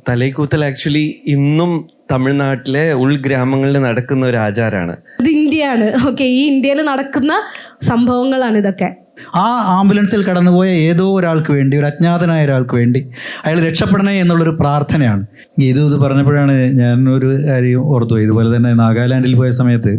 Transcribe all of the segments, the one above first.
തലൈക്കൂത്തൽ actually ഇന്നും തമിഴ്നാട്ടിലെ ഉൾഗ്രാമങ്ങളിൽ നടക്കുന്ന ഒരു ആചാരമാണ്. ഇത് ഇന്ത്യയാണ്. ഓക്കെ, ഈ ഇന്ത്യയിൽ നടക്കുന്ന സംഭവങ്ങളാണ് ഇതൊക്കെ. ആ ആംബുലൻസിൽ കടന്നുപോയ ഏതോ ഒരാൾക്ക് വേണ്ടി, ഒരു അജ്ഞാതനായ ഒരാൾക്ക് വേണ്ടി അയാൾ രക്ഷപ്പെടണേ എന്നുള്ളൊരു പ്രാർത്ഥനയാണ്. ഇത് പറഞ്ഞപ്പോഴാണ് ഞാൻ ഒരു കാര്യം ഓർത്തു. ഇതുപോലെ തന്നെ നാഗാലാൻഡിൽ പോയ സമയത്ത്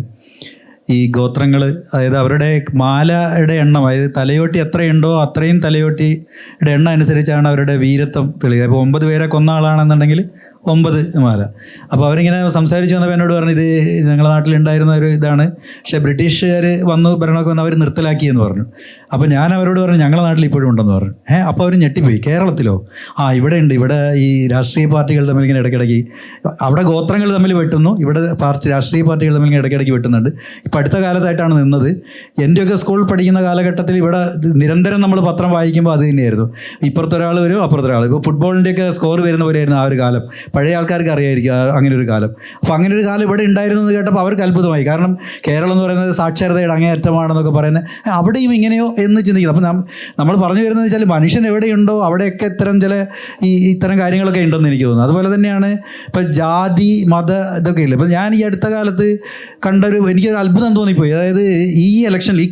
ഈ ഗോത്രങ്ങൾ, അതായത് അവരുടെ മാലയുടെ എണ്ണം, അതായത് തലയോട്ടി എത്രയുണ്ടോ അത്രയും തലയോട്ടിയുടെ എണ്ണം അനുസരിച്ചാണ് അവരുടെ വീരത്വം തെളിയുക. ഇപ്പോൾ 9 പേരെ കൊന്ന ആളാണെന്നുണ്ടെങ്കിൽ 9 മാല. അപ്പോൾ അവരിങ്ങനെ സംസാരിച്ച് വന്നപ്പോൾ എന്നോട് പറഞ്ഞു, ഇത് ഞങ്ങളുടെ നാട്ടിലുണ്ടായിരുന്ന ഒരു ഇതാണ്, പക്ഷേ ബ്രിട്ടീഷുകാർ വന്നു ഭരണമൊക്കെ വന്ന് അവർ നിർത്തലാക്കിയെന്ന് പറഞ്ഞു. അപ്പോൾ ഞാൻ അവരോട് പറഞ്ഞു, ഞങ്ങളുടെ നാട്ടിൽ ഇപ്പോഴും ഉണ്ടെന്ന് പറഞ്ഞു. അപ്പോൾ അവർ ഞെട്ടിപ്പോയി. കേരളത്തിലോ? ഇവിടെ ഉണ്ട്. ഇവിടെ ഈ രാഷ്ട്രീയ പാർട്ടികൾ തമ്മിൽ ഇങ്ങനെ ഇടയ്ക്കിടയ്ക്ക്, അവിടെ ഗോത്രങ്ങൾ തമ്മിൽ വെട്ടുന്നു, ഇവിടെ രാഷ്ട്രീയ പാർട്ടികൾ തമ്മിൽ ഇങ്ങനെ ഇടയ്ക്കിടയ്ക്ക് വെട്ടുന്നുണ്ട്. ഇപ്പം അടുത്ത കാലത്തായിട്ടാണ് നിന്നത്. എൻ്റെയൊക്കെ സ്കൂളിൽ പഠിക്കുന്ന കാലഘട്ടത്തിൽ ഇവിടെ നിരന്തരം നമ്മൾ പത്രം വായിക്കുമ്പോൾ അത് തന്നെയായിരുന്നു. ഇപ്പുറത്തൊരാൾ വരും, അപ്പുറത്തൊരാൾ. ഇപ്പോൾ ഫുട്ബോളിൻ്റെയൊക്കെ സ്കോർ വരുന്ന പോലെയായിരുന്നു ആ ഒരു കാലം. പഴയ ആൾക്കാർക്ക് അറിയായിരിക്കും അങ്ങനെ ഒരു കാലം. അപ്പോൾ അങ്ങനെ ഒരു കാലം ഇവിടെ ഉണ്ടായിരുന്നു എന്ന് കേട്ടപ്പോൾ അവർക്ക് അത്ഭുതമായി. കാരണം കേരളം എന്ന് പറയുന്നത് സാക്ഷരതയുടെ അങ്ങേയറ്റമാണെന്നൊക്കെ പറയുന്നത്, അവിടെയും ഇങ്ങനെയോ എന്ന് ചിന്തിക്കുന്നത്. അപ്പം നമ്മൾ പറഞ്ഞു വരുന്നത് വെച്ചാൽ മനുഷ്യൻ എവിടെയുണ്ടോ അവിടെയൊക്കെ ഇത്തരം കാര്യങ്ങളൊക്കെ ഉണ്ടെന്ന് എനിക്ക് തോന്നുന്നു. അതുപോലെ തന്നെയാണ് ഇപ്പം ജാതി മത ഇതൊക്കെ ഇല്ല. ഇപ്പം ഞാൻ ഈ അടുത്ത കാലത്ത് എനിക്കൊരു അത്ഭുതം തോന്നിപ്പോയി. അതായത് ഈ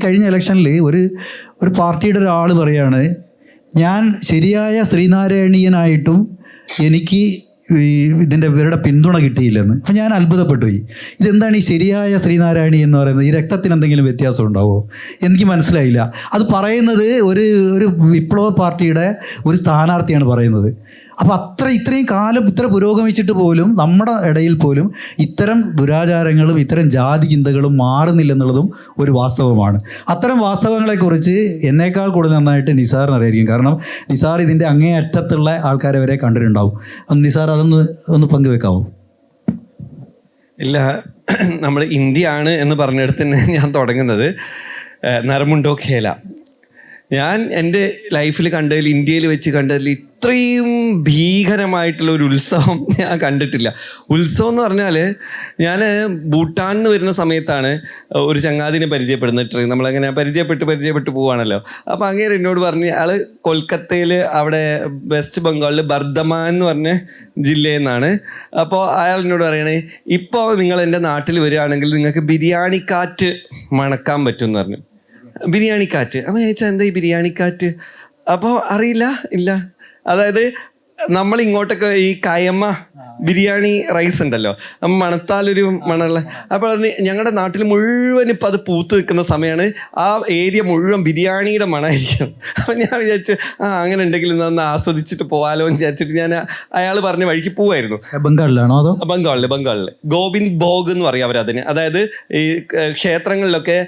കഴിഞ്ഞ ഇലക്ഷനിൽ ഒരു പാർട്ടിയുടെ ഒരാൾ പറയാണ്, ഞാൻ ശരിയായ ശ്രീനാരായണീയനായിട്ടും എനിക്ക് ഇവരുടെ പിന്തുണ കിട്ടിയില്ലെന്ന്. അപ്പം ഞാൻ അത്ഭുതപ്പെട്ടു പോയി. ഇതെന്താണ് ഈ ശരിയായ ശ്രീനാരായണി എന്ന് പറയുന്നത്? ഈ രക്തത്തിന് എന്തെങ്കിലും വ്യത്യാസം ഉണ്ടാവുമോ? എനിക്ക് മനസ്സിലായില്ല. അത് പറയുന്നത് ഒരു വിപ്ലവ പാർട്ടിയുടെ ഒരു സ്ഥാനാർത്ഥിയാണ് പറയുന്നത്. അപ്പോൾ ഇത്രയും കാലം ഇത്ര പുരോഗമിച്ചിട്ട് പോലും നമ്മുടെ ഇടയിൽ പോലും ഇത്തരം ദുരാചാരങ്ങളും ഇത്തരം ജാതി ചിന്തകളും മാറുന്നില്ലെന്നുള്ളതും ഒരു വാസ്തവമാണ്. അത്തരം വാസ്തവങ്ങളെക്കുറിച്ച് എന്നേക്കാൾ കൂടുതൽ നന്നായിട്ട് നിസാറിന് അറിയായിരിക്കും. കാരണം നിസാർ ഇതിൻ്റെ അങ്ങേയറ്റത്തുള്ള ആൾക്കാരെ വരെ കണ്ടിട്ടുണ്ടാവും. നിസാർ അതൊന്ന് പങ്കുവെക്കാവോ? ഇല്ല, നമ്മൾ ഇന്ത്യ ആണ് എന്ന് പറഞ്ഞിടത്ത് തന്നെ ഞാൻ തുടങ്ങുന്നത് നരമുണ്ടോ ഖേല. ഞാൻ എൻ്റെ ലൈഫിൽ കണ്ടതിൽ, ഇന്ത്യയിൽ വെച്ച് കണ്ടതിൽ ഇത്രയും ഭീകരമായിട്ടുള്ള ഒരു ഉത്സവം ഞാൻ കണ്ടിട്ടില്ല. ഉത്സവം എന്ന് പറഞ്ഞാൽ, ഞാൻ ഭൂട്ടാനിൽ നിന്ന് വരുന്ന സമയത്താണ് ഒരു ചങ്ങാതിനെ പരിചയപ്പെടുന്നത്. നമ്മളങ്ങനെ പരിചയപ്പെട്ട് പോവുകയാണല്ലോ. അപ്പോൾ അങ്ങേര് എന്നോട് പറഞ്ഞ്, ആൾ കൊൽക്കത്തയിൽ അവിടെ വെസ്റ്റ് ബംഗാളിൽ ബർദ്ധമാൻ എന്ന് പറഞ്ഞ ജില്ലയിൽ നിന്നാണ്. അപ്പോൾ അയാൾ എന്നോട് പറയണേ, ഇപ്പോൾ നിങ്ങൾ എൻ്റെ നാട്ടിൽ വരികയാണെങ്കിൽ നിങ്ങൾക്ക് ബിരിയാണി കാറ്റ് മണക്കാൻ പറ്റും എന്ന് പറഞ്ഞു. ബിരിയാണി കാറ്റ്. അപ്പോൾ ചോദിച്ചാൽ എന്താ ഈ ബിരിയാണി കാറ്റ്? അപ്പോൾ ഇല്ല. അതായത് നമ്മൾ ഇങ്ങോട്ടൊക്കെ ഈ കയമ്മ ബിരിയാണി റൈസ് ഉണ്ടല്ലോ, മണത്താലൊരു മണമുള്ള. അപ്പോൾ ഞങ്ങളുടെ നാട്ടിൽ മുഴുവൻ ഇപ്പം അത് പൂത്ത് നിൽക്കുന്ന സമയമാണ്. ആ ഏരിയ മുഴുവൻ ബിരിയാണിയുടെ മണമായിരിക്കും. അപ്പം ഞാൻ വിചാരിച്ചു, അങ്ങനെ ഉണ്ടെങ്കിൽ ഒന്ന് ആസ്വദിച്ചിട്ട് പോകാലോ എന്ന് വിചാരിച്ചിട്ട് ഞാൻ അയാൾ പറഞ്ഞ വഴിക്ക് പോവായിരുന്നു. ബംഗാളിലാണോ? അതോ ബംഗാളിൽ ഗോവിന്ദ് ഭോഗ് എന്ന് പറയും അവരതിന്. അതായത് ഈ ക്ഷേത്രങ്ങളിലൊക്കെ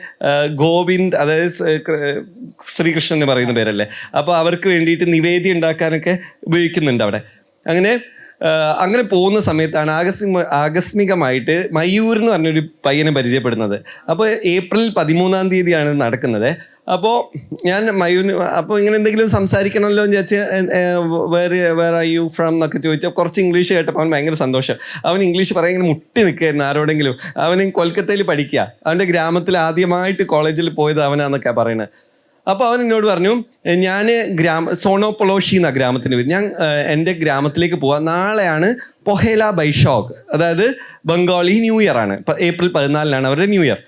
ഗോവിന്ദ്, അതായത് ശ്രീകൃഷ്ണൻ എന്ന് പറയുന്ന പേരല്ലേ. അപ്പോൾ അവർക്ക് വേണ്ടിയിട്ട് നിവേദ്യം ഉണ്ടാക്കാനൊക്കെ ഉപയോഗിക്കുന്നുണ്ട് അവിടെ. അങ്ങനെ പോകുന്ന സമയത്താണ് ആകസ്മികമായിട്ട് മയൂർ എന്ന് പറഞ്ഞൊരു പയ്യനെ പരിചയപ്പെടുന്നത്. അപ്പോൾ ഏപ്രിൽ 13 തീയതിയാണ് നടക്കുന്നത്. അപ്പോൾ ഞാൻ മയൂരിന്, അപ്പോൾ ഇങ്ങനെ എന്തെങ്കിലും സംസാരിക്കണമല്ലോ എന്ന് വിചാരിച്ച് വേർ ആർ യു ഫ്രം എന്നൊക്കെ ചോദിച്ചാൽ കുറച്ച് ഇംഗ്ലീഷ് കേട്ടപ്പോൾ അവൻ ഭയങ്കര സന്തോഷം. അവൻ ഇംഗ്ലീഷ് പറയാൻ ഇങ്ങനെ മുട്ടി നിൽക്കുകയായിരുന്നു ആരോടെങ്കിലും. അവൻ കൊൽക്കത്തയിൽ പഠിക്കുക, അവൻ്റെ ഗ്രാമത്തിൽ ആദ്യമായിട്ട് കോളേജിൽ പോയത് അവനാന്നൊക്കെ പറയുന്നത്. അപ്പോൾ അവൻ എന്നോട് പറഞ്ഞു, ഞാൻ സോണോപൊളോഷി എന്ന ഗ്രാമത്തിന് വരും, ഞാൻ എൻ്റെ ഗ്രാമത്തിലേക്ക് പോവാം. നാളെയാണ് പൊഹേല ബൈഷോക്ക്, അതായത് ബംഗാളി ന്യൂ ഇയർ ആണ്. ഏപ്രിൽ 14 അവരുടെ ന്യൂ ഇയർ,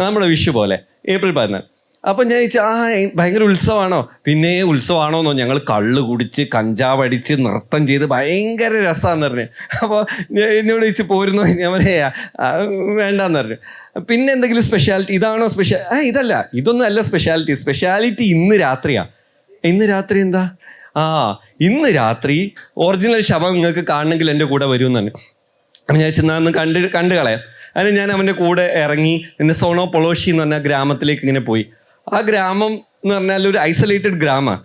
നമ്മുടെ വിഷു പോലെ ഏപ്രിൽ 14. അപ്പം ഞാൻ ചോദിച്ചാൽ, ഭയങ്കര ഉത്സവമാണോ? പിന്നെ ഉത്സവമാണോന്നോ, ഞങ്ങൾ കള്ള് കുടിച്ച് കഞ്ചാവ് അടിച്ച് നൃത്തം ചെയ്ത് ഭയങ്കര രസമാണെന്ന് പറഞ്ഞു. അപ്പോൾ എന്നോട് ചോദിച്ച് പോരുന്നോ? ഞാൻ പറയാ വേണ്ടാന്ന് പറഞ്ഞു. പിന്നെ എന്തെങ്കിലും സ്പെഷ്യാലിറ്റി? ഇതാണോ സ്പെഷ്യൽ? ഇതല്ല, ഇതൊന്നും അല്ല സ്പെഷ്യാലിറ്റി ഇന്ന് രാത്രിയാണ്. ഇന്ന് രാത്രി എന്താ? ഇന്ന് രാത്രി ഒറിജിനൽ ശവം നിങ്ങൾക്ക് കാണണമെങ്കിൽ എൻ്റെ കൂടെ വരുമെന്ന് പറഞ്ഞു. അപ്പം ഞാൻ ചെന്നാന്ന് കണ്ടു കളയാം. അതിന് ഞാൻ അവൻ്റെ കൂടെ ഇറങ്ങി പിന്നെ സോണോപൊളോഷി എന്ന് പറഞ്ഞ ഗ്രാമത്തിലേക്ക് ഇങ്ങനെ പോയി. ആ ഗ്രാമം എന്ന് പറഞ്ഞാൽ ഒരു ഐസൊലേറ്റഡ് ഗ്രാമമാണ്.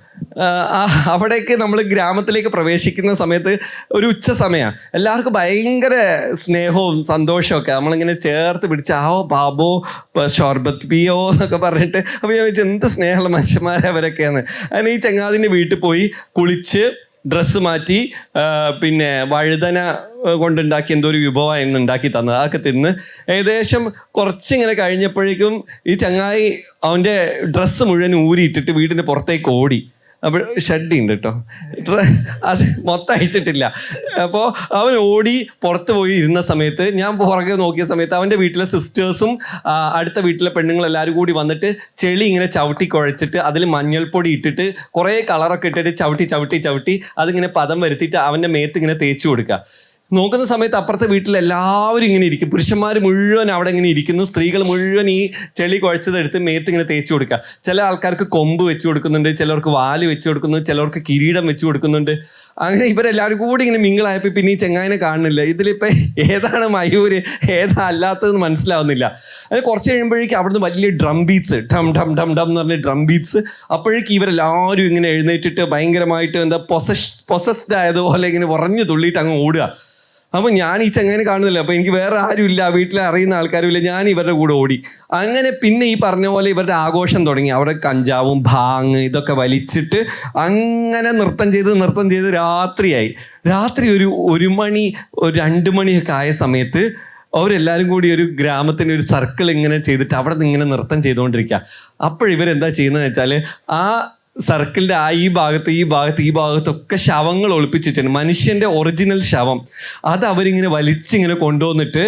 അവിടേക്ക് നമ്മൾ ഗ്രാമത്തിലേക്ക് പ്രവേശിക്കുന്ന സമയത്ത് ഒരു ഉച്ച സമയമാണ്. എല്ലാവർക്കും ഭയങ്കര സ്നേഹവും സന്തോഷമൊക്കെ. നമ്മളിങ്ങനെ ചേർത്ത് പിടിച്ച് ബാബോ ഷോർബത്ത് പിയോ എന്നൊക്കെ പറഞ്ഞിട്ട്. അപ്പോൾ ഞാൻ വെച്ചാൽ എന്ത് സ്നേഹമുള്ള മനുഷ്യന്മാരെ അവരൊക്കെയാണ്. അതിന് ഈ ചങ്ങാതിൻ്റെ വീട്ടിൽ പോയി കുളിച്ച് ഡ്രസ്സ് മാറ്റി, പിന്നെ വഴുതന കൊണ്ടുണ്ടാക്കി എന്തോ ഒരു വിഭവമായിരുന്നു ഉണ്ടാക്കി തന്നത്. അതൊക്കെ തിന്ന് ഏകദേശം കുറച്ചിങ്ങനെ കഴിഞ്ഞപ്പോഴേക്കും ഈ ചങ്ങായി അവൻ്റെ ഡ്രസ്സ് മുഴുവൻ ഊരിയിട്ടിട്ട് വീടിൻ്റെ പുറത്തേക്ക് ഓടി. അപ്പോൾ ഷഡ്ഡി ഉണ്ട് കേട്ടോ, അത് മൊത്തം അഴിച്ചിട്ടില്ല. അപ്പോൾ അവൻ ഓടി പുറത്ത് പോയി ഇരുന്ന സമയത്ത് ഞാൻ പുറകെ നോക്കിയ സമയത്ത് അവൻ്റെ വീട്ടിലെ സിസ്റ്റേഴ്സും അടുത്ത വീട്ടിലെ പെണ്ണുങ്ങളെല്ലാവരും കൂടി വന്നിട്ട് ചെളി ഇങ്ങനെ ചവിട്ടി കുഴച്ചിട്ട് അതിൽ മഞ്ഞൾപ്പൊടി ഇട്ടിട്ട് കുറേ കളറൊക്കെ ഇട്ടിട്ട് ചവിട്ടി അതിങ്ങനെ പദം വരുത്തിയിട്ട് അവൻ്റെ മേത്ത് ഇങ്ങനെ തേച്ച് കൊടുക്കുക. നോക്കുന്ന സമയത്ത് അപ്പുറത്തെ വീട്ടിൽ എല്ലാവരും ഇങ്ങനെ ഇരിക്കും, പുരുഷന്മാർ മുഴുവൻ അവിടെ ഇങ്ങനെ ഇരിക്കുന്നു, സ്ത്രീകൾ മുഴുവൻ ഈ ചെളി കുഴച്ചതെടുത്ത് മേത്ത് ഇങ്ങനെ തേച്ച് കൊടുക്കുക. ചില ആൾക്കാർക്ക് കൊമ്പ് വെച്ച് കൊടുക്കുന്നുണ്ട്, ചിലർക്ക് വാല് വെച്ച് കൊടുക്കുന്നു, ചിലർക്ക് കിരീടം വെച്ച് കൊടുക്കുന്നുണ്ട്. അങ്ങനെ ഇവരെല്ലാവരും കൂടി ഇങ്ങനെ മിങ്കിളായപ്പോൾ പിന്നെ ഈ ചെങ്ങായിനെ കാണുന്നില്ല. ഇതിലിപ്പോൾ ഏതാണ് മയൂര് ഏതാ അല്ലാത്തതെന്ന് മനസ്സിലാവുന്നില്ല. അത് കുറച്ച് കഴിയുമ്പോഴേക്കും അവിടുന്ന് വലിയ ഡ്രം ബീറ്റ്സ്, ഡം ഡം ഡം ഡം എന്ന് പറഞ്ഞ ഡ്രം ബീറ്റ്സ്. അപ്പോഴേക്കും ഇവരെല്ലാവരും ഇങ്ങനെ എഴുന്നേറ്റിട്ട് ഭയങ്കരമായിട്ട് എന്താ പൊസസ്ഡ് ആയതുപോലെ ഇങ്ങനെ ഉറഞ്ഞു തുള്ളിയിട്ട് അങ്ങ് ഓടുക. അപ്പോൾ ഞാൻ ഈ ചെങ്ങനെ കാണുന്നില്ല, അപ്പോൾ എനിക്ക് വേറെ ആരും ഇല്ല, വീട്ടിൽ അറിയുന്ന ആൾക്കാരും ഇല്ല, ഞാൻ ഇവരുടെ കൂടെ ഓടി. അങ്ങനെ പിന്നെ ഈ പറഞ്ഞ പോലെ ഇവരുടെ ആഘോഷം തുടങ്ങി. അവിടെ കഞ്ചാവും ഭാങ് ഇതൊക്കെ വലിച്ചിട്ട് അങ്ങനെ നൃത്തം ചെയ്ത് രാത്രി ഒരു 1 മണി 2 മണിയൊക്കെ ആയ സമയത്ത് അവരെല്ലാവരും കൂടി ഒരു ഗ്രാമത്തിൻ്റെ ഒരു സർക്കിൾ ഇങ്ങനെ ചെയ്തിട്ട് അവിടെ നിന്ന് ഇങ്ങനെ നൃത്തം ചെയ്തുകൊണ്ടിരിക്കുക. അപ്പോഴിവരെന്താ ചെയ്യുന്നതെന്ന് വെച്ചാൽ ആ സർക്കിളിൻ്റെ ഈ ഭാഗത്തൊക്കെ ശവങ്ങൾ ഒളിപ്പിച്ചിട്ടുണ്ട്, മനുഷ്യൻ്റെ ഒറിജിനൽ ശവം. അത് അവരിങ്ങനെ വലിച്ചിങ്ങനെ കൊണ്ടുവന്നിട്ട്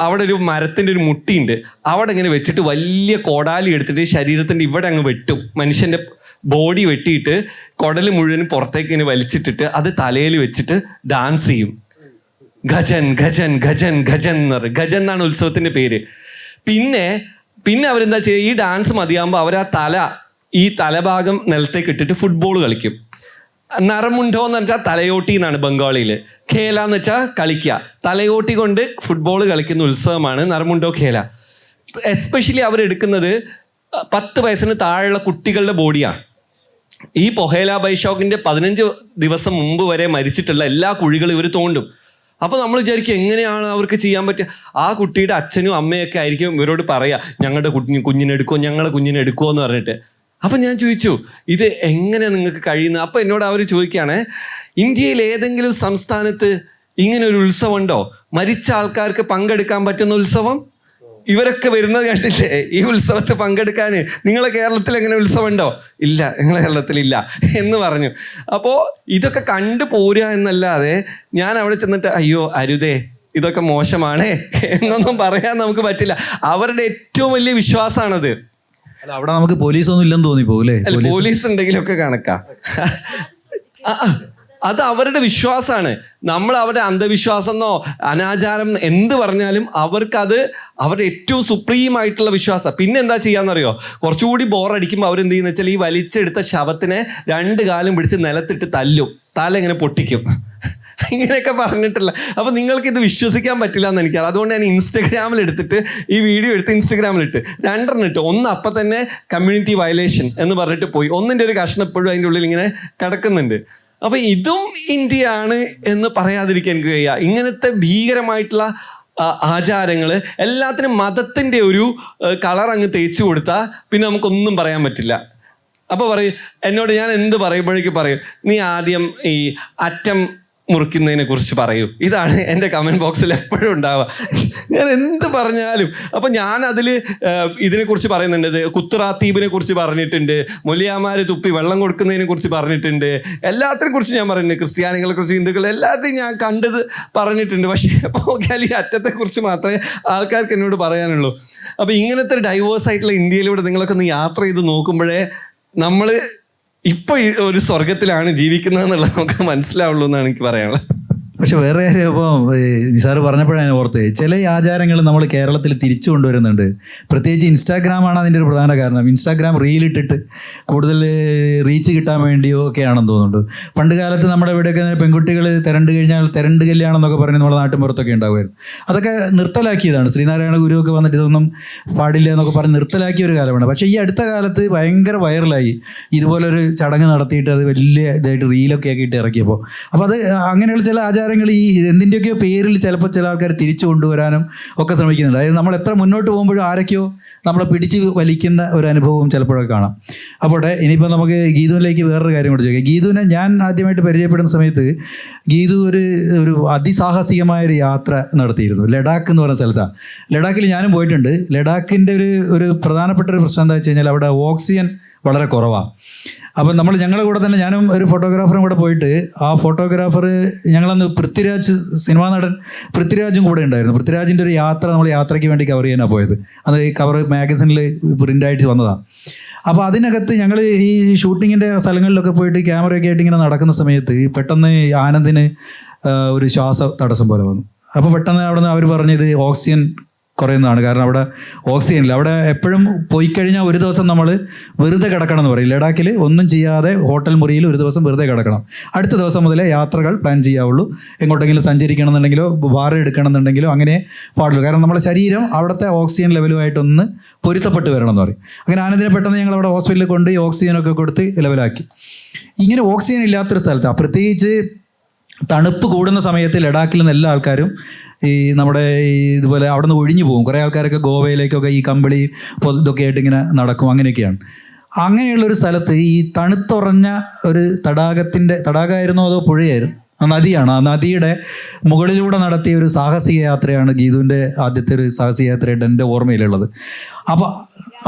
അവിടെ ഒരു മരത്തിൻ്റെ ഒരു മുട്ടിയുണ്ട്, അവിടെ ഇങ്ങനെ വെച്ചിട്ട് വലിയ കോടാലി എടുത്തിട്ട് ശരീരത്തിൻ്റെ ഇവിടെ അങ്ങ് വെട്ടും. മനുഷ്യൻ്റെ ബോഡി വെട്ടിയിട്ട് കുടൽ മുഴുവൻ പുറത്തേക്ക് ഇങ്ങനെ വലിച്ചിട്ടിട്ട് അത് തലയിൽ വെച്ചിട്ട് ഡാൻസ് ചെയ്യും. ഗജൻ ഗജൻ ഗജൻ ഗജൻ എന്ന് പറയും. ഗജൻ എന്നാണ് ഉത്സവത്തിൻ്റെ പേര്. പിന്നെ അവരെന്താ ചെയ്യുക, ഈ ഡാൻസ് മതിയാകുമ്പോൾ അവർ ഈ തലഭാഗം നിലത്തേക്ക് ഇട്ടിട്ട് ഫുട്ബോൾ കളിക്കും. നറമുണ്ടോ എന്ന് വെച്ചാൽ തലയോട്ടി എന്നാണ് ബംഗാളിയിൽ. ഖേല എന്ന് വെച്ചാൽ കളിക്കുക. തലയോട്ടി കൊണ്ട് ഫുട്ബോൾ കളിക്കുന്ന ഉത്സവമാണ് നറമുണ്ടോ ഖേല. എസ്പെഷ്യലി അവരെടുക്കുന്നത് 10 വയസ്സിന് താഴെയുള്ള കുട്ടികളുടെ ബോഡിയാണ്. ഈ പൊഹേല ബൈഷോക്കിൻ്റെ 15 ദിവസം മുമ്പ് വരെ മരിച്ചിട്ടുള്ള എല്ലാ കുഴികളും ഇവർ തോണ്ടും. അപ്പോൾ നമ്മൾ വിചാരിക്കും എങ്ങനെയാണ് അവർക്ക് ചെയ്യാൻ പറ്റുക. ആ കുട്ടിയുടെ അച്ഛനും അമ്മയൊക്കെ ആയിരിക്കും ഇവരോട് പറയുക, ഞങ്ങളുടെ ഞങ്ങളെ കുഞ്ഞിനെ എടുക്കുമോ എന്ന് പറഞ്ഞിട്ട്. അപ്പം ഞാൻ ചോദിച്ചു, ഇത് എങ്ങനെ നിങ്ങൾക്ക് കഴിയുന്നത്? അപ്പം എന്നോട് അവർ ചോദിക്കുകയാണ്, ഇന്ത്യയിൽ ഏതെങ്കിലും സംസ്ഥാനത്ത് ഇങ്ങനെ ഒരു ഉത്സവം ഉണ്ടോ, മരിച്ച ആൾക്കാർക്ക് പങ്കെടുക്കാൻ പറ്റുന്ന ഉത്സവം? ഇവരൊക്കെ വരുന്നത് കണ്ടില്ലേ ഈ ഉത്സവത്തിൽ പങ്കെടുക്കാൻ? നിങ്ങളെ കേരളത്തിൽ എങ്ങനെ ഉത്സവം ഉണ്ടോ? ഇല്ല, നിങ്ങളെ കേരളത്തിലില്ല എന്ന് പറഞ്ഞു. അപ്പോൾ ഇതൊക്കെ കണ്ടു പോരുക എന്നല്ലാതെ ഞാൻ അവിടെ ചെന്നിട്ട് അയ്യോ അരുതേ ഇതൊക്കെ മോശമാണേ എന്നൊന്നും പറയാൻ നമുക്ക് പറ്റില്ല. അവരുടെ ഏറ്റവും വലിയ വിശ്വാസമാണത്. അല്ല, അവിടെ നമുക്ക് പോലീസൊന്നും ഇല്ലെന്ന് തോന്നിപ്പോല്ലേ? പോലീസ് ഉണ്ടെങ്കിലൊക്കെ കണക്കാ. അത് അവരുടെ വിശ്വാസമാണ്. നമ്മൾ അവരുടെ അന്ധവിശ്വാസം എന്നോ അനാചാരം എന്ത് പറഞ്ഞാലും അവർക്കത് അവരുടെ ഏറ്റവും സുപ്രീം ആയിട്ടുള്ള വിശ്വാസം. പിന്നെ എന്താ ചെയ്യാന്നറിയോ, കുറച്ചുകൂടി ബോറടിക്കുമ്പോൾ അവരെന്ത് ചെയ്യുന്ന വെച്ചാൽ ഈ വലിച്ചെടുത്ത ശവത്തിനെ 2 കാലും പിടിച്ച് നിലത്തിട്ട് തല്ലും, തല ഇങ്ങനെ പൊട്ടിക്കും, ഇങ്ങനെയൊക്കെ പറഞ്ഞിട്ടില്ല. അപ്പം നിങ്ങൾക്കിത് വിശ്വസിക്കാൻ പറ്റില്ല എന്ന് എനിക്കറിയാം. അതുകൊണ്ട് ഞാൻ ഇൻസ്റ്റഗ്രാമിൽ എടുത്തിട്ട് ഈ വീഡിയോ എടുത്ത് ഇൻസ്റ്റഗ്രാമിലിട്ട് 2 ഇട്ട്. ഒന്ന് അപ്പം തന്നെ കമ്മ്യൂണിറ്റി വയലേഷൻ എന്ന് പറഞ്ഞിട്ട് പോയി, ഒന്നിൻ്റെ ഒരു കഷ്ണം എപ്പോഴും അതിൻ്റെ ഉള്ളിൽ ഇങ്ങനെ കിടക്കുന്നുണ്ട്. അപ്പം ഇതും ഇന്ത്യയാണ് എന്ന് പറയാതിരിക്കാൻ എനിക്ക് കഴിയുക. ഇങ്ങനത്തെ ഭീകരമായിട്ടുള്ള ആചാരങ്ങൾ എല്ലാത്തിനും മതത്തിൻ്റെ ഒരു കളർ അങ്ങ് തേച്ച് കൊടുത്താൽ പിന്നെ നമുക്കൊന്നും പറയാൻ പറ്റില്ല. അപ്പോൾ പറയും എന്നോട്, ഞാൻ എന്ത് പറയുമ്പോഴേക്കും പറയും, നീ ആദ്യം ഈ അറ്റം മുറിക്കുന്നതിനെ കുറിച്ച് പറയൂ. ഇതാണ് എൻ്റെ കമൻറ്റ് ബോക്സിൽ എപ്പോഴും ഉണ്ടാവുക. ഞാൻ എന്ത് പറഞ്ഞാലും. അപ്പം ഞാൻ അതിൽ ഇതിനെക്കുറിച്ച് പറയുന്നുണ്ട്, കുത്തുറാത്തീബിനെ കുറിച്ച് പറഞ്ഞിട്ടുണ്ട്, മൊലിയാമാർ തുപ്പി വെള്ളം കൊടുക്കുന്നതിനെ കുറിച്ച് പറഞ്ഞിട്ടുണ്ട്, എല്ലാത്തിനെ കുറിച്ച് ഞാൻ പറയുന്നുണ്ട്, ക്രിസ്ത്യാനികളെ കുറിച്ച്, ഹിന്ദുക്കൾ എല്ലാവരെയും ഞാൻ കണ്ടത് പറഞ്ഞിട്ടുണ്ട്. പക്ഷേ നോക്കിയാൽ ഈ അറ്റത്തെക്കുറിച്ച് മാത്രമേ ആൾക്കാർക്ക് എന്നോട് പറയാനുള്ളൂ. അപ്പോൾ ഇങ്ങനത്തെ ഡൈവേഴ്സ് ആയിട്ടുള്ള ഇന്ത്യയിലൂടെ നിങ്ങളൊക്കെ ഒന്ന് യാത്ര ചെയ്ത് നോക്കുമ്പോഴേ നമ്മൾ ഇപ്പോൾ ഒരു സ്വർഗത്തിലാണ് ജീവിക്കുന്നതെന്നുള്ളത് നമുക്ക് മനസ്സിലാവുള്ളൂ എന്നാണ് എനിക്ക് പറയാനുള്ളത്. പക്ഷെ വേറെ കാര്യം, ഇപ്പോൾ നിസാർ പറഞ്ഞപ്പോഴാണ് ഞാൻ ഓർത്തത്, ചില ആചാരങ്ങൾ നമ്മൾ കേരളത്തിൽ തിരിച്ചു കൊണ്ടുവരുന്നുണ്ട്. പ്രത്യേകിച്ച് ഇൻസ്റ്റാഗ്രാമാണ് അതിൻ്റെ ഒരു പ്രധാന കാരണം. ഇൻസ്റ്റാഗ്രാം റീലിട്ടിട്ട് കൂടുതൽ റീച്ച് കിട്ടാൻ വേണ്ടിയോ ഒക്കെയാണെന്ന് തോന്നുന്നുണ്ട്. പണ്ട് കാലത്ത് നമ്മുടെ ഇവിടെയൊക്കെ പെൺകുട്ടികൾ തിരണ്ട് കഴിഞ്ഞാൽ തിരണ്ട് കല്യാണം എന്നൊക്കെ പറഞ്ഞ് നമ്മുടെ നാട്ടിൻപുറത്തൊക്കെ ഉണ്ടാകുമായിരുന്നു. അതൊക്കെ നിർത്തലാക്കിയതാണ്. ശ്രീനാരായണ ഗുരുവൊക്കെ വന്നിട്ട് ഇതൊന്നും പാടില്ല എന്നൊക്കെ പറഞ്ഞ് നിർത്തലാക്കിയ ഒരു കാലമാണ്. പക്ഷേ ഈ അടുത്ത കാലത്ത് ഭയങ്കര വൈറലായി ഇതുപോലൊരു ചടങ്ങ് നടത്തിയിട്ട് അത് വലിയ ഇതായിട്ട് റീലൊക്കെ ആക്കിയിട്ട് ഇറക്കിയപ്പോൾ. അപ്പോൾ അത് അങ്ങനെയുള്ള ചില ആചാരങ്ങൾ ഈ എന്തിൻ്റെയൊക്കെയോ പേരിൽ ചിലപ്പോൾ ചില ആൾക്കാർ തിരിച്ചു കൊണ്ടുവരാനും ഒക്കെ ശ്രമിക്കുന്നുണ്ട്. അതായത് നമ്മൾ എത്ര മുന്നോട്ട് പോകുമ്പോഴും ആരൊക്കെയോ നമ്മളെ പിടിച്ച് വലിക്കുന്ന ഒരു അനുഭവവും ചിലപ്പോഴൊക്കെ കാണാം. അപ്പോൾ ഇനിയിപ്പോൾ നമുക്ക് ഗീതുവിലേക്ക് വേറൊരു കാര്യം കൂടെ ചോദിക്കാം. ഗീതുവിനെ ഞാൻ ആദ്യമായിട്ട് പരിചയപ്പെടുന്ന സമയത്ത് ഗീതു ഒരു അതിസാഹസികമായൊരു യാത്ര നടത്തിയിരുന്നു. ലഡാക്ക് എന്ന് പറയുന്ന സ്ഥലത്താണ്. ലഡാക്കിൽ ഞാനും പോയിട്ടുണ്ട്. ലഡാക്കിൻ്റെ ഒരു പ്രധാനപ്പെട്ട ഒരു പ്രശ്നം എന്താ വെച്ച് കഴിഞ്ഞാൽ അവിടെ ഓക്സിജൻ വളരെ കുറവാണ്. അപ്പം ഞങ്ങളുടെ കൂടെ തന്നെ ഞാനും ഒരു ഫോട്ടോഗ്രാഫറും കൂടെ പോയിട്ട് ആ ഫോട്ടോഗ്രാഫർ ഞങ്ങളന്ന് പൃഥ്വിരാജ്, സിനിമാ നടൻ പൃഥ്വിരാജും കൂടെ ഉണ്ടായിരുന്നു. പൃഥ്വിരാജിൻ്റെ ഒരു യാത്ര നമ്മൾ യാത്രയ്ക്ക് വേണ്ടി കവർ ചെയ്യാനാണ് പോയത്. അത് ഈ കവർ മാഗസിനിൽ പ്രിൻ്റായിട്ട് വന്നതാണ്. അപ്പോൾ അതിനകത്ത് ഞങ്ങൾ ഈ ഷൂട്ടിങ്ങിൻ്റെ സ്ഥലങ്ങളിലൊക്കെ പോയിട്ട് ക്യാമറയൊക്കെ ആയിട്ട് ഇങ്ങനെ നടക്കുന്ന സമയത്ത് പെട്ടെന്ന് ആനന്ദിന് ഒരു ശ്വാസ തടസ്സം പോലെ വന്നു. അപ്പോൾ പെട്ടെന്ന് അവിടെ നിന്ന് അവർ പറഞ്ഞത് ഓക്സിജൻ കുറയുന്നതാണ്. കാരണം അവിടെ ഓക്സിജൻ ഇല്ല. അവിടെ എപ്പോഴും പോയി കഴിഞ്ഞാൽ ഒരു ദിവസം നമ്മൾ വെറുതെ കിടക്കണം എന്ന് പറയും. ലഡാക്കിൽ ഒന്നും ചെയ്യാതെ ഹോട്ടൽ മുറിയിൽ ഒരു ദിവസം വെറുതെ കിടക്കണം. അടുത്ത ദിവസം മുതലേ യാത്രകൾ പ്ലാൻ ചെയ്യാവുള്ളൂ. എങ്ങോട്ടെങ്കിലും സഞ്ചരിക്കണം എന്നുണ്ടെങ്കിലോ വാറ എടുക്കണം എന്നുണ്ടെങ്കിലോ അങ്ങനെ പാടുള്ളൂ. കാരണം നമ്മുടെ ശരീരം അവിടുത്തെ ഓക്സിജൻ ലെവലുമായിട്ടൊന്ന് പൊരുത്തപ്പെട്ട് വരണം എന്ന് പറയും. അങ്ങനെ ആനന്ദിനെ പെട്ടെന്ന് ഞങ്ങൾ അവിടെ ഹോസ്പിറ്റലിൽ കൊണ്ട് ഓക്സിജനൊക്കെ കൊടുത്ത് ലെവലാക്കി. ഇങ്ങനെ ഓക്സിജൻ ഇല്ലാത്തൊരു സ്ഥലത്താണ്, പ്രത്യേകിച്ച് തണുപ്പ് കൂടുന്ന സമയത്ത് ലഡാക്കിൽ നിന്ന് എല്ലാ ആൾക്കാരും ഈ നമ്മുടെ ഈ ഇതുപോലെ അവിടെ നിന്ന് ഒഴിഞ്ഞു പോകും. കുറേ ആൾക്കാരൊക്കെ ഗോവയിലേക്കൊക്കെ ഈ കമ്പിളി ഇതൊക്കെ ആയിട്ട് ഇങ്ങനെ നടക്കും. അങ്ങനെയൊക്കെയാണ്. അങ്ങനെയുള്ളൊരു സ്ഥലത്ത് ഈ തണുത്തുറഞ്ഞ ഒരു തടാകമായിരുന്നോ അതോ പുഴയായിരുന്നു, നദിയാണ്. ആ നദിയുടെ മുകളിലൂടെ നടത്തിയ ഒരു സാഹസിക യാത്രയാണ് ഗീതുവിൻ്റെ ആദ്യത്തെ ഒരു സാഹസിക യാത്രയായിട്ട് എൻ്റെ ഓർമ്മയിലുള്ളത്. അപ്പോൾ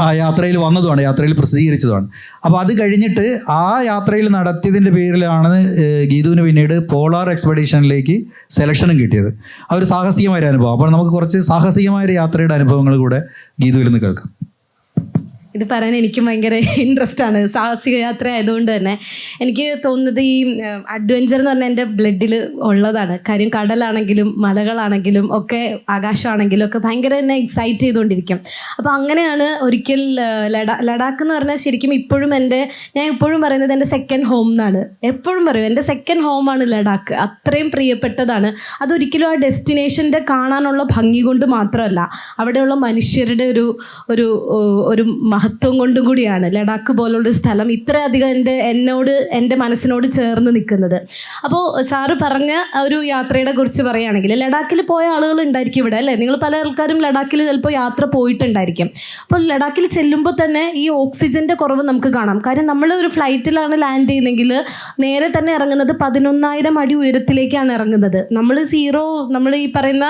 ആ യാത്രയിൽ വന്നതുമാണ്, യാത്രയിൽ പ്രസിദ്ധീകരിച്ചതാണ്. അപ്പോൾ അത് കഴിഞ്ഞിട്ട് ആ യാത്രയിൽ നടത്തിയതിൻ്റെ പേരിലാണ് ഗീതുവിന് പിന്നീട് പോളാർ എക്സ്പെഡീഷനിലേക്ക് സെലക്ഷനും കിട്ടിയത്. ആ ഒരു സാഹസികമായൊരു അനുഭവം. അപ്പോൾ നമുക്ക് കുറച്ച് സാഹസികമായൊരു യാത്രയുടെ അനുഭവങ്ങൾ കൂടെ ഗീതുവിൽ നിന്ന് കേൾക്കാം. ഇത് പറയാൻ എനിക്കും ഭയങ്കര ഇൻട്രസ്റ്റ് ആണ്. സാഹസിക യാത്ര ആയതുകൊണ്ട് തന്നെ എനിക്ക് തോന്നുന്നത് ഈ അഡ്വഞ്ചർ എന്ന് പറഞ്ഞാൽ എൻ്റെ ബ്ലഡിൽ ഉള്ളതാണ്. കാര്യം കടലാണെങ്കിലും മലകളാണെങ്കിലും ഒക്കെ ആകാശമാണെങ്കിലും ഒക്കെ ഭയങ്കര എന്നെ എക്സൈറ്റ് ചെയ്തുകൊണ്ടിരിക്കും. അപ്പോൾ അങ്ങനെയാണ് ഒരിക്കൽ ലഡാക്ക് എന്ന് പറഞ്ഞാൽ ശരിക്കും ഇപ്പോഴും ഞാൻ ഇപ്പോഴും പറയുന്നത് എൻ്റെ സെക്കൻഡ് ഹോം എന്നാണ്. എപ്പോഴും പറയും എൻ്റെ സെക്കൻഡ് ഹോമാണ് ലഡാക്ക്. അത്രയും പ്രിയപ്പെട്ടതാണ്. അതൊരിക്കലും ആ ഡെസ്റ്റിനേഷൻ്റെ കാണാനുള്ള ഭംഗി കൊണ്ട് മാത്രമല്ല, അവിടെയുള്ള മനുഷ്യരുടെ ഒരു മഹത്വം കൊണ്ടും കൂടിയാണ് ലഡാക്ക് പോലുള്ളൊരു സ്ഥലം ഇത്രയധികം എൻ്റെ മനസ്സിനോട് ചേർന്ന് നിൽക്കുന്നത്. അപ്പോൾ സാറ് പറഞ്ഞ ഒരു യാത്രയുടെ കുറിച്ച് പറയുകയാണെങ്കിൽ ലഡാക്കിൽ പോയ ആളുകൾ ഉണ്ടായിരിക്കും ഇവിടെ അല്ലേ? നിങ്ങൾ പല ആൾക്കാരും ലഡാക്കിൽ ചിലപ്പോൾ യാത്ര പോയിട്ടുണ്ടായിരിക്കും. അപ്പോൾ ലഡാക്കിൽ ചെല്ലുമ്പോൾ തന്നെ ഈ ഓക്സിജൻ്റെ കുറവ് നമുക്ക് കാണാം. കാര്യം നമ്മൾ ഒരു ഫ്ലൈറ്റിലാണ് ലാൻഡ് ചെയ്യുന്നതെങ്കിൽ നേരെ തന്നെ ഇറങ്ങുന്നത് 11,000 അടി ഉയരത്തിലേക്കാണ് ഇറങ്ങുന്നത്. നമ്മൾ ഈ പറയുന്ന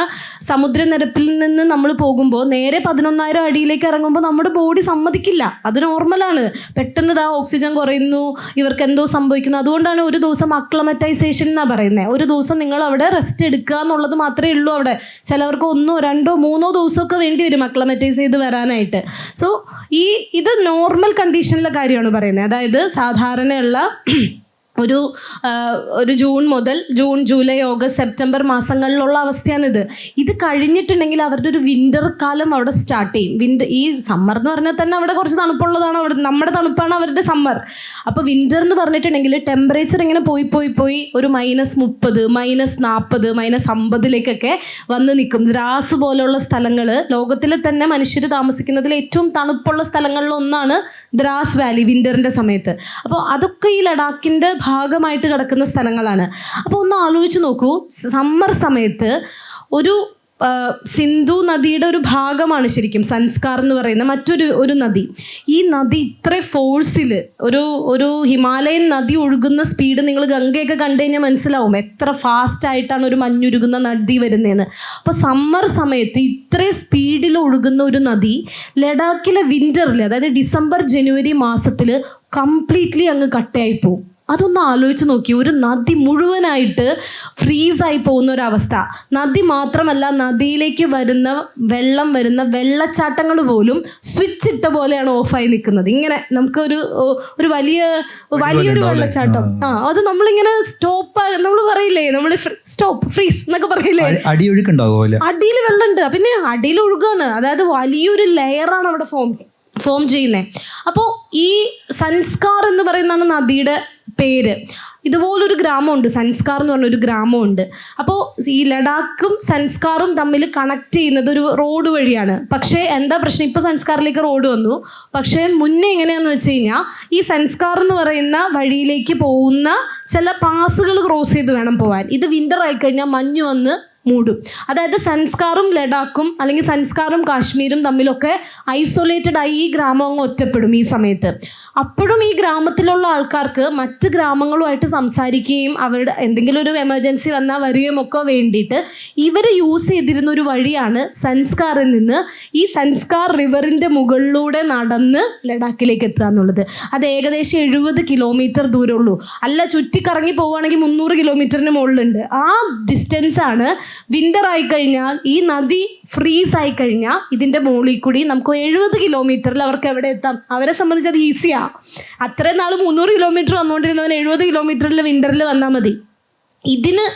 സമുദ്രനിരപ്പിൽ നിന്ന് നമ്മൾ പോകുമ്പോൾ നേരെ 11,000 അടിയിലേക്ക് ഇറങ്ങുമ്പോൾ നമ്മുടെ ബോഡി സമ്മതിക്കില്ല. അത് നോർമലാണ്. പെട്ടെന്ന് ഓക്സിജൻ കുറയുന്നു, ഇവർക്ക് എന്തോ സംഭവിക്കുന്നു. അതുകൊണ്ടാണ് ഒരു ദിവസം അക്ലമറ്റൈസേഷൻ എന്നാണ് പറയുന്നത്. ഒരു ദിവസം നിങ്ങൾ അവിടെ റെസ്റ്റ് എടുക്കുക എന്നുള്ളത് മാത്രമേ ഉള്ളൂ. അവിടെ ചിലവർക്ക് 1, 2, 3 ദിവസമൊക്കെ വേണ്ടി വരും അക്ലമറ്റൈസ് ചെയ്ത് വരാനായിട്ട്. സോ ഇത് നോർമൽ കണ്ടീഷനിലെ കാര്യമാണ് പറയുന്നത്. അതായത് സാധാരണയുള്ള ഒരു ജൂൺ മുതൽ ജൂൺ, ജൂലൈ, ഓഗസ്റ്റ്, സെപ്റ്റംബർ മാസങ്ങളിലുള്ള അവസ്ഥയാണിത്. ഇത് കഴിഞ്ഞിട്ടുണ്ടെങ്കിൽ അവരുടെ ഒരു വിൻ്റർ കാലം അവിടെ സ്റ്റാർട്ട് ചെയ്യും. ഈ സമ്മർ എന്ന് പറഞ്ഞാൽ തന്നെ അവിടെ കുറച്ച് തണുപ്പുള്ളതാണ്. അവിടെ നമ്മുടെ തണുപ്പാണ് അവരുടെ സമ്മർ. അപ്പോൾ വിൻ്റർ എന്ന് പറഞ്ഞിട്ടുണ്ടെങ്കിൽ ടെമ്പറേച്ചർ ഇങ്ങനെ പോയി ഒരു -30, -40, -50 വന്ന് നിൽക്കും. ദ്രാസ് പോലുള്ള സ്ഥലങ്ങൾ ലോകത്തിൽ തന്നെ മനുഷ്യർ താമസിക്കുന്നതിൽ ഏറ്റവും തണുപ്പുള്ള സ്ഥലങ്ങളിലൊന്നാണ് ദ്രാസ് വാലി വിൻ്ററിൻ്റെ സമയത്ത്. അപ്പോൾ അതൊക്കെ ഈ ലഡാക്കിൻ്റെ ഭാഗമായിട്ട് കിടക്കുന്ന സ്ഥലങ്ങളാണ്. അപ്പോൾ ഒന്ന് ആലോചിച്ച് നോക്കൂ, സമ്മർ സമയത്ത് ഒരു സിന്ധു നദിയുടെ ഒരു ഭാഗമാണ് ശരിക്കും സൻസ്കാർ എന്ന് പറയുന്ന മറ്റൊരു നദി. ഈ നദി ഇത്ര ഫോഴ്സിൽ ഒരു ഹിമാലയൻ നദി ഒഴുകുന്ന സ്പീഡ് നിങ്ങൾ ഗംഗയൊക്കെ കണ്ടു കഴിഞ്ഞാൽ മനസ്സിലാവും എത്ര ഫാസ്റ്റ് ആയിട്ടാണ് ഒരു മഞ്ഞുരുകുന്ന നദി വരുന്നതെന്ന്. അപ്പോൾ സമ്മർ സമയത്ത് ഇത്രയും സ്പീഡിൽ ഒഴുകുന്ന ഒരു നദി ലഡാക്കിലെ വിൻ്ററിൽ, അതായത് ഡിസംബർ, ജനുവരി മാസത്തിൽ കംപ്ലീറ്റ്ലി അങ്ങ് കട്ടയായി പോവും. അതൊന്ന് ആലോചിച്ച് നോക്കി. ഒരു നദി മുഴുവനായിട്ട് ഫ്രീസായി പോകുന്ന ഒരവസ്ഥ. നദി മാത്രമല്ല, നദിയിലേക്ക് വരുന്ന വെള്ളച്ചാട്ടങ്ങൾ പോലും സ്വിച്ച് ഇട്ട പോലെയാണ് ഓഫായി നിൽക്കുന്നത്. ഇങ്ങനെ നമുക്ക് ഒരു വലിയൊരു വെള്ളച്ചാട്ടം, അത് നമ്മളിങ്ങനെ നമ്മൾ പറയില്ലേ, നമ്മൾ സ്റ്റോപ്പ് ഫ്രീസ് എന്നൊക്കെ പറയില്ലേ, അടിയിൽ വെള്ളമുണ്ട്, പിന്നെ അടിയിൽ ഒഴുകാണ്. അതായത് വലിയൊരു ലെയറാണ് അവിടെ ഫോം ചെയ്യുന്നത്. അപ്പോൾ ഈ സൻസ്കാർ എന്ന് പറയുന്നതാണ് നദിയുടെ പേര്. ഇതുപോലൊരു ഗ്രാമമുണ്ട്, സൻസ്കാർ എന്ന് പറഞ്ഞൊരു ഗ്രാമമുണ്ട്. അപ്പോൾ ഈ ലഡാക്കും സൻസ്കാറും തമ്മിൽ കണക്ട് ചെയ്യുന്നത് ഒരു റോഡ് വഴിയാണ്. പക്ഷേ എന്താ പ്രശ്നം, ഇപ്പോൾ സൻസ്കാറിലേക്ക് റോഡ് വന്നു. പക്ഷേ മുന്നേ എങ്ങനെയാണെന്ന് വെച്ച് കഴിഞ്ഞാൽ ഈ സൻസ്കാർ എന്ന് പറയുന്ന വഴിയിലേക്ക് പോകുന്ന ചില പാസുകൾ ക്രോസ് ചെയ്ത് വേണം പോകാൻ. ഇത് വിൻ്റർ ആയിക്കഴിഞ്ഞാൽ മഞ്ഞ് വന്ന് മൂടും. അതായത് സൻസ്കാറും ലഡാക്കും അല്ലെങ്കിൽ സൻസ്കാറും കാശ്മീരും തമ്മിലൊക്കെ ഐസൊലേറ്റഡ് ആയി ഈ ഗ്രാമം അങ്ങ് ഒറ്റപ്പെടും ഈ സമയത്ത്. അപ്പോഴും ഈ ഗ്രാമത്തിലുള്ള ആൾക്കാർക്ക് മറ്റ് ഗ്രാമങ്ങളുമായിട്ട് സംസാരിക്കുകയും അവരുടെ എന്തെങ്കിലും ഒരു എമർജൻസി വന്നാൽ വരികയും ഒക്കെ വേണ്ടിയിട്ട് ഇവർ യൂസ് ചെയ്തിരുന്ന ഒരു വഴിയാണ് സൻസ്കാറിൽ നിന്ന് ഈ സൻസ്കാർ റിവറിൻ്റെ മുകളിലൂടെ നടന്ന് ലഡാക്കിലേക്ക് എത്തുക എന്നുള്ളത്. അത് ഏകദേശം 70 കിലോമീറ്റർ ദൂരമുള്ളൂ. അല്ല, ചുറ്റിക്കറങ്ങി പോവുകയാണെങ്കിൽ 300 കിലോമീറ്ററിന് മുകളിലുണ്ട്. ആ ഡിസ്റ്റൻസാണ്. വിൻ്റർ ആയിക്കഴിഞ്ഞാൽ ഈ നദി ഫ്രീസ് ആയിക്കഴിഞ്ഞാൽ ഇതിൻ്റെ മുകളിൽ കൂടി നമുക്ക് 70 കിലോമീറ്ററിൽ അവർക്ക് എവിടെ എത്താം. അവരെ സംബന്ധിച്ച് അത് ഈസിയാണ്. അത്രയും നാൾ 300 കിലോമീറ്റർ വന്നുകൊണ്ടിരുന്നവൻ 70 കിലോമീറ്ററിൽ വിൻ്ററിൽ വന്നാൽ മതി.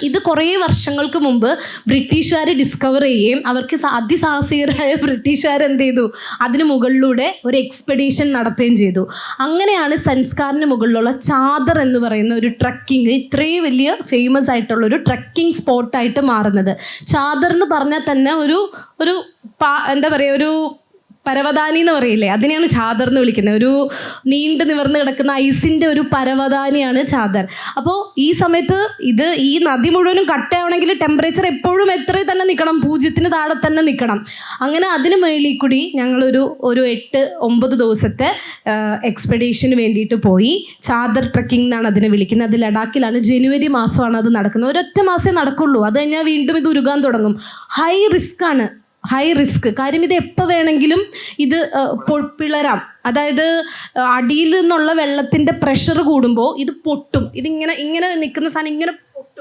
ഇത് കുറേ വർഷങ്ങൾക്ക് മുമ്പ് ബ്രിട്ടീഷുകാർ ഡിസ്കവർ ചെയ്യുകയും അവർക്ക് അതിസാഹസികരായ ബ്രിട്ടീഷുകാർ എന്ത് ചെയ്തു, അതിന് മുകളിലൂടെ ഒരു എക്സ്പെഡീഷൻ നടത്തുകയും ചെയ്തു. അങ്ങനെയാണ് സൻസ്കാറിന് മുകളിലുള്ള ചാദർ എന്ന് പറയുന്ന ഒരു ട്രക്കിങ് ഇത്രയും വലിയ ഫേമസ് ആയിട്ടുള്ള ഒരു ട്രക്കിംഗ് സ്പോട്ടായിട്ട് മാറുന്നത്. ചാദർ എന്ന് പറഞ്ഞാൽ തന്നെ ഒരു എന്താ പറയുക, ഒരു പരവതാനി എന്ന് പറയില്ലേ, അതിനെയാണ് ചാദർ എന്ന് വിളിക്കുന്നത്. ഒരു നീണ്ടു നിവർന്ന് കിടക്കുന്ന ഐസിൻ്റെ ഒരു പരവതാനിയാണ് ചാദർ. അപ്പോൾ ഈ സമയത്ത് ഈ നദി മുഴുവനും കട്ടയാവണമെങ്കിൽ ടെമ്പറേച്ചർ എപ്പോഴും എത്ര തന്നെ നിൽക്കണം, 0 താഴെ തന്നെ നിൽക്കണം. അങ്ങനെ അതിന് മേളിൽ കൂടി ഞങ്ങളൊരു 8-9 ദിവസത്തെ എക്സ്പെഡീഷന് വേണ്ടിയിട്ട് പോയി. ചാദർ ട്രക്കിംഗ് എന്നാണ് അതിനെ വിളിക്കുന്നത്. അത് ലഡാക്കിലാണ്. ജനുവരി മാസമാണ് അത് നടക്കുന്നത്. ഒരൊറ്റ മാസമേ നടക്കുള്ളൂ. അത് കഴിഞ്ഞാൽ വീണ്ടും ഇത് ഉരുകാൻ തുടങ്ങും. High risk. കാര്യം ഇത് എപ്പോൾ വേണമെങ്കിലും ഇത് പിളരാം. അതായത് അടിയിൽ നിന്നുള്ള വെള്ളത്തിൻ്റെ പ്രഷർ കൂടുമ്പോൾ ഇത് പൊട്ടും. ഇങ്ങനെ നിൽക്കുന്ന സാധനം ഇങ്ങനെ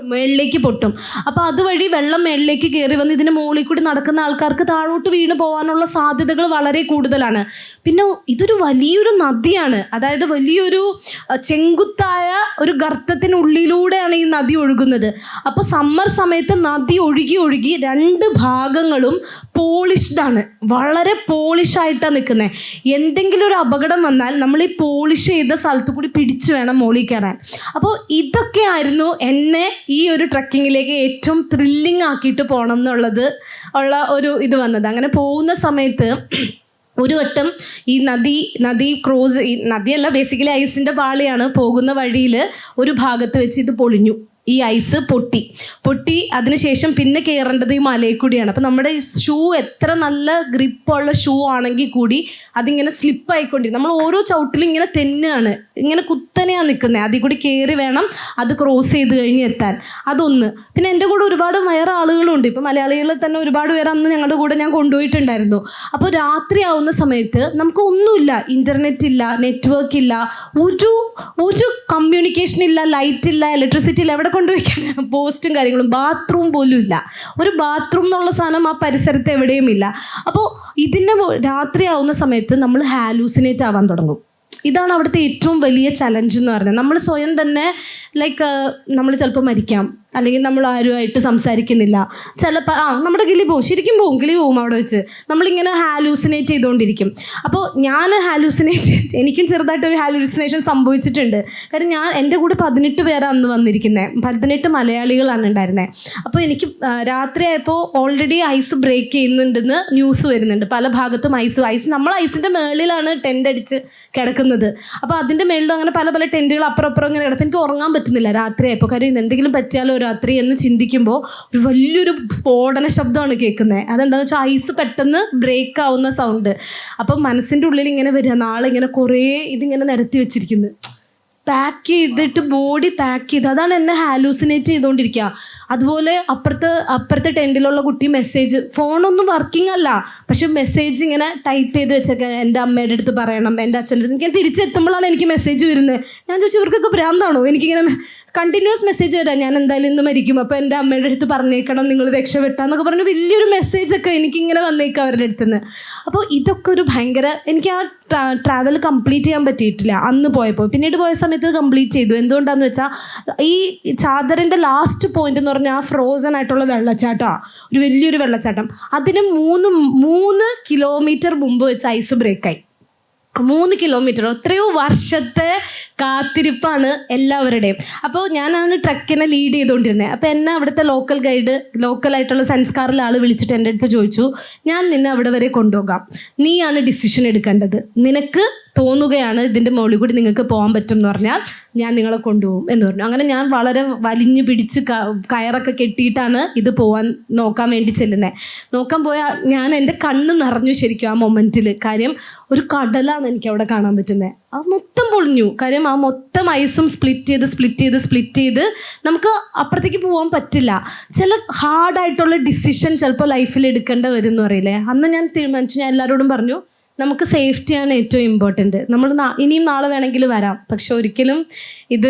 മേളിലേക്ക് പൊട്ടും. അപ്പോൾ അതുവഴി വെള്ളം മേളിലേക്ക് കയറി വന്ന് ഇതിന് മുകളിൽ കൂടി നടക്കുന്ന ആൾക്കാർക്ക് താഴോട്ട് വീണ് പോകാനുള്ള സാധ്യതകൾ വളരെ കൂടുതലാണ്. പിന്നെ ഇതൊരു വലിയൊരു നദിയാണ്. അതായത് വലിയൊരു ചെങ്കുത്തായ ഒരു ഗർത്തത്തിനുള്ളിലൂടെയാണ് ഈ നദി ഒഴുകുന്നത്. അപ്പോൾ സമ്മർ സമയത്ത് നദി ഒഴുകി 2 ഭാഗങ്ങളും പോളിഷ്ഡാണ്. വളരെ പോളിഷായിട്ടാണ് നിൽക്കുന്നത്. എന്തെങ്കിലും ഒരു അപകടം വന്നാൽ നമ്മൾ ഈ പോളിഷ് ചെയ്ത സ്ഥലത്ത് കൂടി പിടിച്ചു വേണം മുകളിൽ കയറാൻ. അപ്പോൾ ഇതൊക്കെയായിരുന്നു എന്നെ ഈ ഒരു ട്രക്കിങ്ങിലേക്ക് ഏറ്റവും ത്രില്ലിങ് ആക്കിയിട്ട് പോകണം എന്നുള്ളത് ഒരു ഇത് വന്നത്. അങ്ങനെ പോകുന്ന സമയത്ത് ഒരു വട്ടം ഈ നദി ക്രോസ്, ഈ നദിയല്ല ബേസിക്കലി ഐസിൻ്റെ പാളിയാണ്. പോകുന്ന വഴിയിൽ ഒരു ഭാഗത്ത് വെച്ച് ഇത് പൊളിഞ്ഞു. ഈ ഐസ് പൊട്ടി അതിനുശേഷം പിന്നെ കയറേണ്ടത് ഈ മലയിൽ കൂടിയാണ്. അപ്പം നമ്മുടെ ഈ ഷൂ എത്ര നല്ല ഗ്രിപ്പുള്ള ഷൂ ആണെങ്കിൽ കൂടി അതിങ്ങനെ സ്ലിപ്പായിക്കൊണ്ടിരിക്കും. നമ്മൾ ഓരോ ചവിട്ടിലും ഇങ്ങനെ തെന്നുകയാണ്, ഇങ്ങനെ കുത്തനെയാണ് നിൽക്കുന്നത്. അതിൽ കൂടി കയറി വേണം അത് ക്രോസ് ചെയ്ത് കഴിഞ്ഞ് എത്താൻ. അതൊന്ന്. പിന്നെ എൻ്റെ കൂടെ ഒരുപാട് വേറെ ആളുകളുണ്ട്. ഇപ്പം മലയാളികളിൽ തന്നെ ഒരുപാട് പേര് അന്ന് ഞങ്ങളുടെ കൂടെ ഞാൻ കൊണ്ടുപോയിട്ടുണ്ടായിരുന്നു. അപ്പോൾ രാത്രി ആവുന്ന സമയത്ത് നമുക്ക് ഒന്നുമില്ല, ഇൻ്റർനെറ്റ് ഇല്ല, നെറ്റ്വർക്ക് ഇല്ല, ഒരു കമ്മ്യൂണിക്കേഷൻ ഇല്ല, ലൈറ്റ് ഇല്ല, ഇലക്ട്രിസിറ്റി ഇല്ല. എവിടെ കൊണ്ടുപോയിക്കാൻ പോസ്റ്റും കാര്യങ്ങളും, ബാത്റൂം പോലും ഇല്ല. ഒരു ബാത്റൂം എന്നുള്ള സാധനം ആ പരിസരത്ത് എവിടെയും ഇല്ല. അപ്പോൾ ഇതിൻ്റെ രാത്രി ആവുന്ന സമയത്ത് നമ്മൾ ഹാലൂസിനേറ്റ് ആവാൻ തുടങ്ങും. ഇതാണ് അവിടുത്തെ ഏറ്റവും വലിയ ചലഞ്ച് എന്ന് പറയുന്നത്. നമ്മൾ സ്വയം തന്നെ നമ്മൾ ചിലപ്പോൾ മരിക്കാം, അല്ലെങ്കിൽ നമ്മൾ ആരുമായിട്ട് സംസാരിക്കുന്നില്ല, ചിലപ്പോൾ നമ്മുടെ കിളി പോവും, ശരിക്കും കിളി പോവും അവിടെ വെച്ച്. നമ്മളിങ്ങനെ ഹാലൂസിനേറ്റ് ചെയ്തുകൊണ്ടിരിക്കും. അപ്പോൾ ഞാൻ എനിക്കും ചെറുതായിട്ടൊരു ഹാലൂസിനേഷൻ സംഭവിച്ചിട്ടുണ്ട്. കാരണം എൻ്റെ കൂടെ 18 പേരാണ് അന്ന് വന്നിരിക്കുന്നത്. 18 മലയാളികളാണ് ഉണ്ടായിരുന്നത്. അപ്പോൾ എനിക്ക് രാത്രിയായപ്പോൾ ഓൾറെഡി ഐസ് ബ്രേക്ക് ചെയ്യുന്നുണ്ടെന്ന് ന്യൂസ് വരുന്നുണ്ട്. പല ഭാഗത്തും ഐസ് നമ്മൾ ഐസിൻ്റെ മേളിലാണ് ടെൻ്റ് അടിച്ച് കിടക്കുന്നത്. അപ്പോൾ അതിൻ്റെ മേളിലും അങ്ങനെ പല ടെൻറ്റുകൾ അപ്പുറം ഇങ്ങനെ കിടക്കും. എനിക്ക് ഉറങ്ങാൻ പറ്റുന്നില്ല രാത്രിയായപ്പോൾ. കാര്യം എന്തെങ്കിലും പറ്റിയാലോ രാത്രി എന്ന് ചിന്തിക്കുമ്പോൾ ഒരു വലിയൊരു സ്ഫോടന ശബ്ദമാണ് കേൾക്കുന്നത്. അതെന്താണെന്ന് വെച്ചാൽ ഐസ് പെട്ടെന്ന് ബ്രേക്ക് ആവുന്ന സൗണ്ട്. അപ്പം മനസ്സിൻ്റെ ഉള്ളിൽ ഇങ്ങനെ വരിക, നാളെ ഇങ്ങനെ കുറേ ഇതിങ്ങനെ നിരത്തി വെച്ചിരിക്കുന്നത്, പാക്ക് ചെയ്തിട്ട് ബോഡി പാക്ക് ചെയ്ത്, അതാണ് എന്നെ ഹാലൂസിനേറ്റ് ചെയ്തുകൊണ്ടിരിക്കുക. അതുപോലെ അപ്പുറത്തെ ടെൻറ്റിലുള്ള കുട്ടി മെസ്സേജ്, ഫോണൊന്നും വർക്കിംഗ് അല്ല, പക്ഷെ മെസ്സേജ് ഇങ്ങനെ ടൈപ്പ് ചെയ്ത് വെച്ചൊക്കെ എൻ്റെ അമ്മയുടെ അടുത്ത് പറയണം, എൻ്റെ അച്ഛൻ്റെ അടുത്ത്. എനിക്ക് തിരിച്ചെത്തുമ്പോഴാണ് എനിക്ക് മെസ്സേജ് വരുന്നത്. ഞാൻ ചോദിച്ചു, ഇവർക്കൊക്കെ ഭ്രാന്താണോ? എനിക്കിങ്ങനെ കണ്ടിന്യൂസ് മെസ്സേജ് വരാം, ഞാൻ എന്തായാലും ഇന്ന് മരിക്കും, അപ്പോൾ എൻ്റെ അമ്മയുടെ അടുത്ത് പറഞ്ഞേക്കണം നിങ്ങൾ രക്ഷപ്പെട്ടാന്നൊക്കെ പറഞ്ഞ് വലിയൊരു മെസ്സേജൊക്കെ എനിക്കിങ്ങനെ വന്നേക്കാം അവരുടെ അടുത്ത് നിന്ന്. അപ്പോൾ ഇതൊക്കെ ഒരു ഭയങ്കര, എനിക്ക് ആ ട്രാവൽ കംപ്ലീറ്റ് ചെയ്യാൻ പറ്റിയിട്ടില്ല അന്ന് പോയപ്പോൾ. പിന്നീട് പോയ സമയത്ത് കംപ്ലീറ്റ് ചെയ്തു. എന്തുകൊണ്ടാണെന്ന് വെച്ചാൽ ഈ ചാദറിൻ്റെ ലാസ്റ്റ് പോയിന്റ് എന്ന് പറഞ്ഞാൽ ആ ഫ്രോസൺ ആയിട്ടുള്ള വെള്ളച്ചാട്ടമാണ്, ഒരു വലിയൊരു വെള്ളച്ചാട്ടം. അതിന് 3 കിലോമീറ്റർ മുമ്പ് വെച്ച് ഐസ് ബ്രേക്കായി. 3 കിലോമീറ്റർ, എത്രയോ വർഷത്തെ കാത്തിരിപ്പാണ് എല്ലാവരുടെയും. അപ്പോൾ ഞാനാണ് ട്രക്കിനെ ലീഡ് ചെയ്തുകൊണ്ടിരുന്നത്. അപ്പോൾ എന്നെ അവിടുത്തെ ലോക്കൽ ഗൈഡ്, ലോക്കലായിട്ടുള്ള സൻസ്കാറിലെ ആൾ വിളിച്ചിട്ട് എൻ്റെ അടുത്ത് ചോദിച്ചു, ഞാൻ നിന്നെ അവിടെ വരെ കൊണ്ടുപോകാം, നീയാണ് ഡിസിഷൻ എടുക്കേണ്ടത്, നിനക്ക് തോന്നുകയാണ് ഇതിൻ്റെ മുകളിൽ കൂടി നിങ്ങൾക്ക് പോകാൻ പറ്റും എന്ന് പറഞ്ഞാൽ ഞാൻ നിങ്ങളെ കൊണ്ടുപോകും എന്ന് പറഞ്ഞു. അങ്ങനെ ഞാൻ വളരെ വലിഞ്ഞു പിടിച്ച് കയറൊക്കെ കെട്ടിയിട്ടാണ് ഇത് പോകാൻ നോക്കാൻ വേണ്ടി ചെല്ലുന്നത്. നോക്കാൻ പോയാൽ ഞാൻ എൻ്റെ കണ്ണ് നിറഞ്ഞു ശരിക്കും ആ മൊമെൻറ്റിൽ. കാര്യം ഒരു കടലാണ് എനിക്ക് അവിടെ കാണാൻ പറ്റുന്നത്. ആ മൊത്തം പൊളിഞ്ഞു. കാര്യം ആ മൊത്തം ഐസും സ്പ്ലിറ്റ് ചെയ്ത് നമുക്ക് അപ്പുറത്തേക്ക് പോകാൻ പറ്റില്ല. ചില ഹാർഡായിട്ടുള്ള ഡിസിഷൻ ചിലപ്പോൾ ലൈഫിൽ എടുക്കേണ്ട വരും എന്ന് പറയില്ലേ. അന്ന് ഞാൻ തീരുമാനിച്ചു, ഞാൻ എല്ലാവരോടും പറഞ്ഞു നമുക്ക് സേഫ്റ്റിയാണ് ഏറ്റവും ഇമ്പോർട്ടൻറ്റ്. നമ്മൾ ഇനിയും നാളെ വേണമെങ്കിൽ വരാം, പക്ഷെ ഒരിക്കലും ഇത്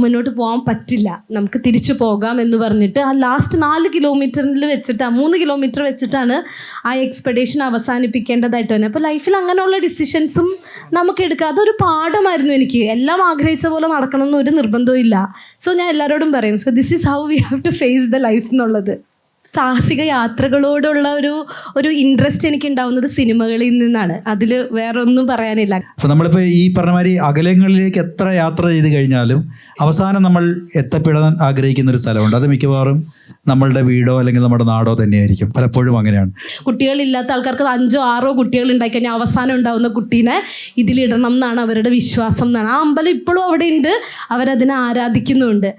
മുന്നോട്ട് പോകാൻ പറ്റില്ല, നമുക്ക് തിരിച്ചു പോകാം എന്ന് പറഞ്ഞിട്ട് ആ ലാസ്റ്റ് 4 കിലോമീറ്ററിൽ വെച്ചിട്ട് 3 കിലോമീറ്റർ വെച്ചിട്ടാണ് ആ എക്സ്പെഡീഷൻ അവസാനിപ്പിക്കേണ്ടതായിട്ട് വന്നത്. അപ്പോൾ ലൈഫിൽ അങ്ങനെയുള്ള ഡിസിഷൻസും നമുക്ക് എടുക്കാം. അതൊരു പാഠമായിരുന്നു എനിക്ക്. എല്ലാം ആഗ്രഹിച്ച പോലെ നടക്കണം എന്നൊരു നിർബന്ധവും ഇല്ല. സോ ഞാൻ എല്ലാവരോടും പറയും, so this is how we have to face the life എന്നുള്ളത്. സാഹസിക യാത്രകളോടുള്ള ഒരു ഇൻട്രസ്റ്റ് എനിക്ക് ഉണ്ടാവുന്നത് സിനിമകളിൽ നിന്നാണ്. അതിൽ വേറെ ഒന്നും പറയാനില്ല. അപ്പോൾ നമ്മളിപ്പോൾ ഈ പറഞ്ഞ മാതിരി അകലങ്ങളിലേക്ക് എത്ര യാത്ര ചെയ്ത് കഴിഞ്ഞാലും അവസാനം നമ്മൾ എത്തപ്പെടാൻ ആഗ്രഹിക്കുന്ന ഒരു സ്ഥലമുണ്ട്. അത് മിക്കവാറും നമ്മളുടെ വീടോ അല്ലെങ്കിൽ നമ്മുടെ നാടോ തന്നെയായിരിക്കും. പലപ്പോഴും അങ്ങനെയാണ്. കുട്ടികളില്ലാത്ത ആൾക്കാർക്ക് 5 or 6 കുട്ടികൾ ഉണ്ടായിക്കഴിഞ്ഞാൽ അവസാനം ഉണ്ടാവുന്ന കുട്ടീനെ ഇതിലിടണം എന്നാണ് അവരുടെ വിശ്വാസം എന്നാണ്. ആ അമ്പലം ഇപ്പോഴും അവിടെ ഉണ്ട്, അവരതിനെ ആരാധിക്കുന്നുമുണ്ട്.